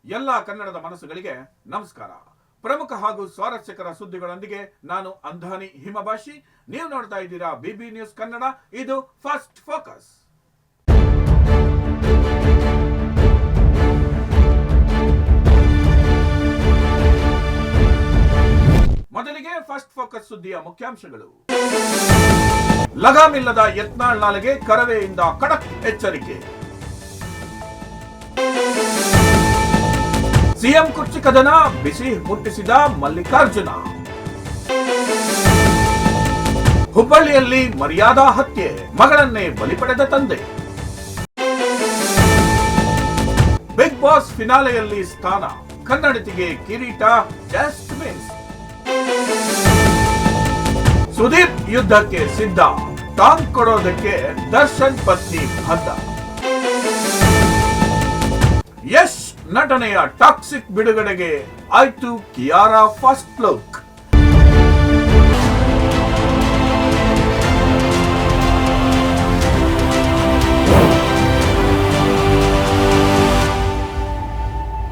ಎಲ್ಲ ಕನ್ನಡದ ಮನಸ್ಸುಗಳಿಗೆ ನಮಸ್ಕಾರ. ಪ್ರಮುಖ ಹಾಗೂ ಸ್ವಾರಸ್ಯಕರ ಸುದ್ದಿಗಳೊಂದಿಗೆ ನಾನು ಅಂಧಾನಿ ಹಿಮಭಾಷಿ. ನೀವು ನೋಡ್ತಾ ಇದ್ದೀರಾ ಬಿಬಿ ನ್ಯೂಸ್ ಕನ್ನಡ. ಇದು ಫಸ್ಟ್ ಫೋಕಸ್. ಮೊದಲಿಗೆ ಫಸ್ಟ್ ಫೋಕಸ್ ಸುದ್ದಿಯ ಮುಖ್ಯಾಂಶಗಳು. ಲಗಾಮಿಲ್ಲದ ಯತ್ನಾಳ್ ನಾಲೆಗೆ ಕರವೆಯಿಂದ ಖಡಕ್ ಎಚ್ಚರಿಕೆ. ಸಿಎಂ ಕುರ್ಚಿ ಕದನ ಬಿಸಿ ಮುಟ್ಟಿಸಿದ ಮಲ್ಲಿಕಾರ್ಜುನ. ಹುಬ್ಬಳ್ಳಿಯಲ್ಲಿ ಮರ್ಯಾದಾ ಹತ್ಯೆ, ಮಗಳನ್ನೇ ಬಲಿ ಪಡೆದ ತಂದೆ. ಬಿಗ್ ಬಾಸ್ ಫಿನಾಲೆಯಲ್ಲಿ ಸ್ಥಾನ, ಕನ್ನಡತಿಗೆ ಕಿರೀಟ ಜಸ್ಟ್ ಮಿಸ್. ಸುದೀಪ್ ಯುದ್ಧಕ್ಕೆ ಸಿದ್ಧ, ಟಾಂಗ್ ಕೊಡೋದಕ್ಕೆ ದರ್ಶನ್ ಪತ್ನಿ ಬದ್ಧ. ಯಶ್ ನಟನೆಯ ಟಾಕ್ಸಿಕ್ ಬಿಡುಗಡೆಗೆ ಆಯ್ತು ಕಿಯಾರಾ ಫಸ್ಟ್ ಲುಕ್.